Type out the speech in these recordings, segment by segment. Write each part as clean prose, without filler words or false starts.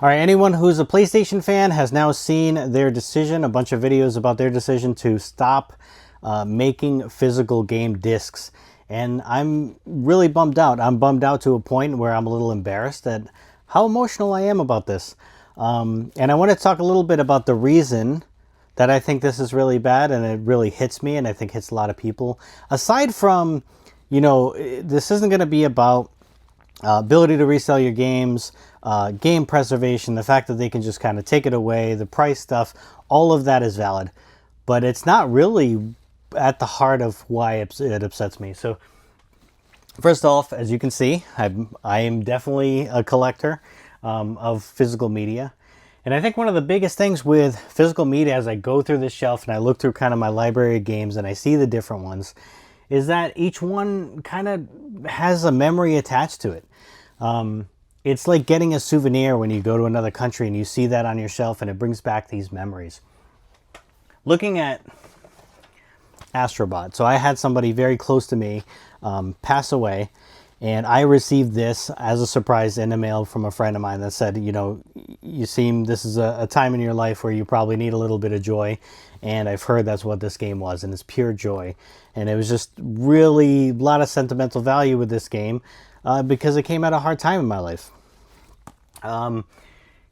All right, anyone who's a PlayStation fan has now seen their decision, a bunch of videos about their decision to stop making physical game discs. And I'm really bummed out. I'm bummed out to a point where I'm a little embarrassed at how emotional I am about this. And I want to talk a little bit about the reason that I think this is really bad, and it really hits me, and I think hits a lot of people. Aside from, this isn't going to be about ability to resell your games, game preservation, the fact that they can just kind of take it away, the price stuff, all of that is valid. But it's not really at the heart of why it upsets me. So first off, as you can see, I am definitely a collector of physical media. And I think one of the biggest things with physical media, as I go through this shelf and I look through kind of my library of games and I see the different ones, is that each one kind of has a memory attached to it. It's like getting a souvenir when you go to another country and you see that on your shelf and it brings back these memories. Looking at Astrobot. So I had somebody very close to me pass away, and I received this as a surprise in a mail from a friend of mine that said, this is a time in your life where you probably need a little bit of joy, and I've heard that's what this game was, and it's pure joy. And it was just really a lot of sentimental value with this game because it came at a hard time in my life. And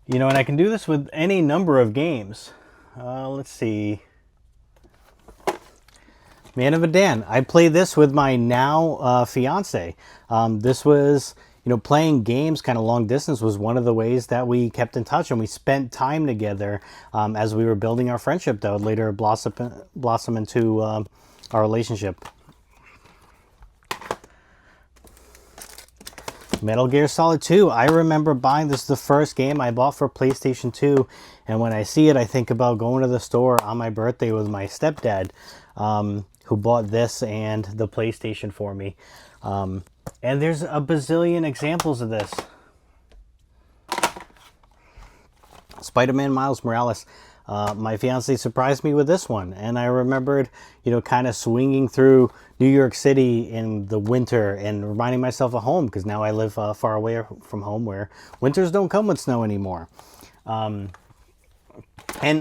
I can do this with any number of games. Let's see. Man of Medan. I played this with my now fiance. This was, playing games kind of long distance was one of the ways that we kept in touch, and we spent time together as we were building our friendship that would later blossom into our relationship. Metal Gear Solid 2. I remember buying this, the first game I bought for PlayStation 2, and when I see it, I think about going to the store on my birthday with my stepdad, who bought this and the PlayStation for me. And there's a bazillion examples of this. Spider-Man Miles Morales. My fiance surprised me with this one, and I remembered, kind of swinging through New York City in the winter and reminding myself of home, because now I live far away from home where winters don't come with snow anymore. And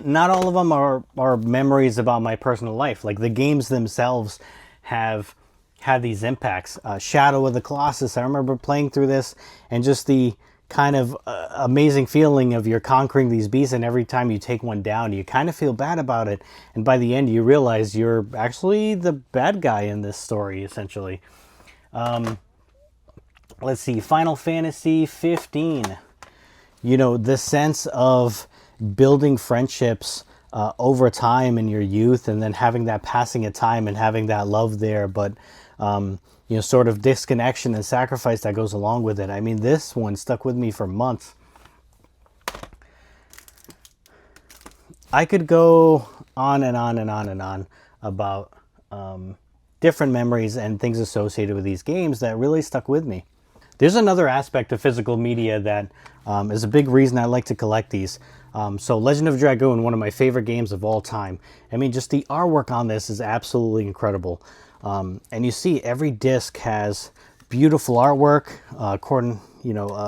not all of them are memories about my personal life. Like, the games themselves have had these impacts. Shadow of the Colossus, I remember playing through this and just the kind of amazing feeling of you're conquering these beasts, and every time you take one down, you kind of feel bad about it. And by the end, you realize you're actually the bad guy in this story, essentially. Let's see, Final Fantasy 15. The sense of building friendships over time in your youth, and then having that passing of time and having that love there, but sort of disconnection and sacrifice that goes along with it. I mean, this one stuck with me for months. I could go on and on and on and on about different memories and things associated with these games that really stuck with me. There's another aspect of physical media that is a big reason I like to collect these. So Legend of Dragoon, one of my favorite games of all time. I mean, just the artwork on this is absolutely incredible. And you see every disc has beautiful artwork,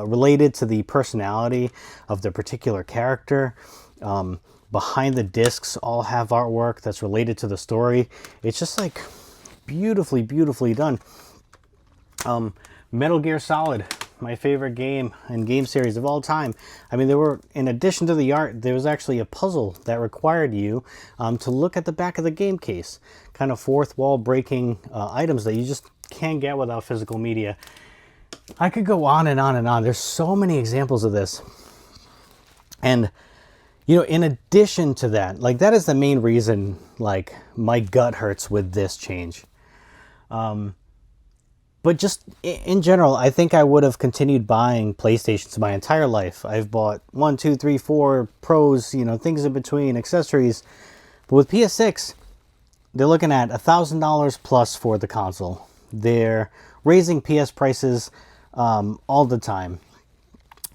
related to the personality of the particular character. Behind the discs all have artwork that's related to the story. It's just like beautifully, beautifully done. Metal Gear Solid, my favorite game and game series of all time. I mean, in addition to the art, there was actually a puzzle that required you to look at the back of the game case. Kind of fourth wall breaking items that you just can't get without physical media. I could go on and on and on. There's so many examples of this. And, in addition to that, like, that is the main reason, like, my gut hurts with this change. But just in general, I think I would have continued buying PlayStations my entire life. I've bought 1, 2, 3, 4 Pros, things in between, accessories. But with PS6, they're looking at $1,000 plus for the console. They're raising PS prices all the time.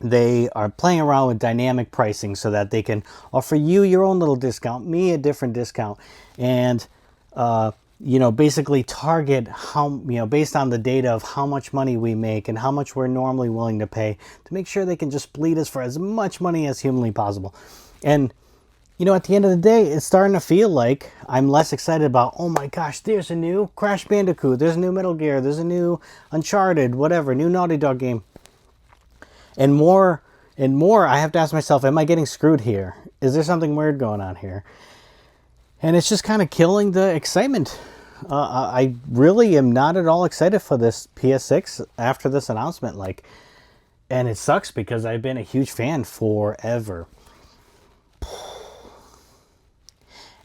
They are playing around with dynamic pricing so that they can offer you your own little discount, me a different discount. And basically target how, based on the data of how much money we make and how much we're normally willing to pay, to make sure they can just bleed us for as much money as humanly possible. And, at the end of the day, it's starting to feel like I'm less excited about, oh my gosh, there's a new Crash Bandicoot, there's a new Metal Gear, there's a new Uncharted, whatever, new Naughty Dog game. And more I have to ask myself, am I getting screwed here? Is there something weird going on here? And it's just kind of killing the excitement. I really am not at all excited for this PS6 after this announcement. And it sucks because I've been a huge fan forever.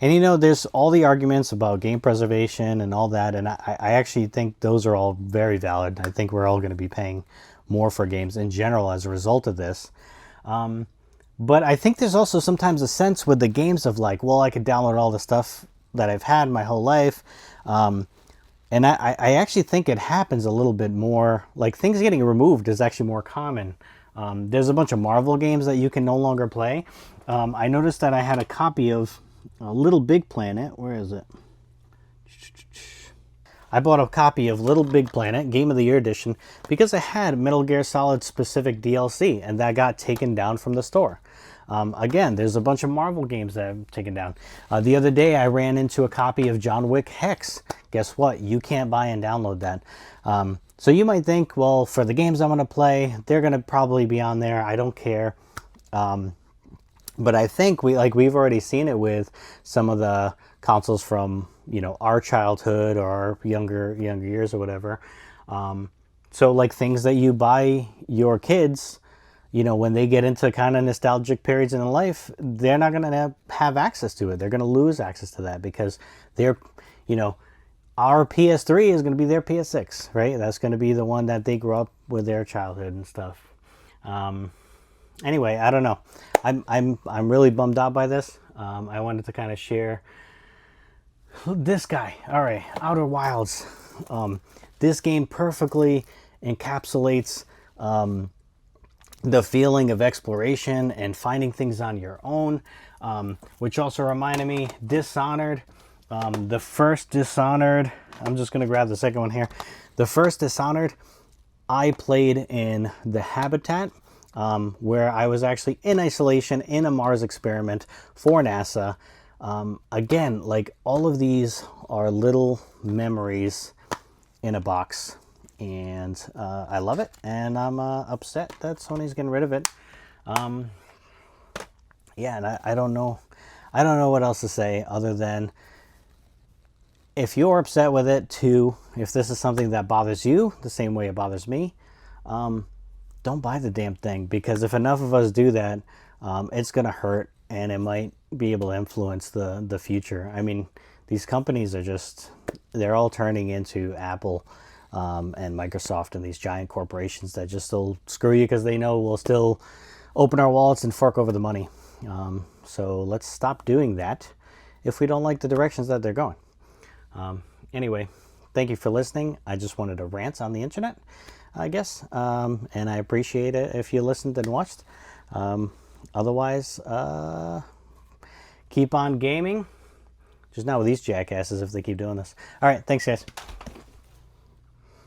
And there's all the arguments about game preservation and all that, and I actually think those are all very valid. I think we're all going to be paying more for games in general as a result of this. But I think there's also sometimes a sense with the games of I could download all the stuff that I've had my whole life. And I actually think it happens a little bit more, things getting removed is actually more common. There's a bunch of Marvel games that you can no longer play. I noticed that I had a copy of Little Big Planet. Where is it? I bought a copy of Little Big Planet, Game of the Year edition, because it had Metal Gear Solid specific DLC, and that got taken down from the store. Again, there's a bunch of Marvel games that I've taken down. The other day, I ran into a copy of John Wick Hex. Guess what? You can't buy and download that. So you might think, well, for the games I'm going to play, they're going to probably be on there. I don't care. But I think we've already seen it with some of the consoles from our childhood or our younger years or whatever. So things that you buy your kids, when they get into kind of nostalgic periods in their life, they're not going to have access to it. They're going to lose access to that because they're, our PS3 is going to be their PS6, right? That's going to be the one that they grew up with their childhood and stuff. Anyway, I don't know. I'm really bummed out by this. I wanted to kind of share this guy. All right, Outer Wilds. This game perfectly encapsulates the feeling of exploration and finding things on your own, which also reminded me, Dishonored. The first Dishonored, I'm just going to grab the second one here. The first Dishonored, I played in the Habitat, where I was actually in isolation in a Mars experiment for NASA. Again, all of these are little memories in a box, and I love it, and I'm upset that Sony's getting rid of it. Yeah, and I don't know what else to say other than, if you're upset with it too, if this is something that bothers you the same way it bothers me, don't buy the damn thing, because if enough of us do that, it's going to hurt, and it might be able to influence the future. I mean, these companies are they're all turning into Apple and Microsoft and these giant corporations that just will screw you because they know we'll still open our wallets and fork over the money. So let's stop doing that if we don't like the directions that they're going. Anyway, thank you for listening. I just wanted to rant on the internet, I guess, and I appreciate it if you listened and watched. Otherwise, keep on gaming, just not with these jackasses if they keep doing this. All right, thanks guys.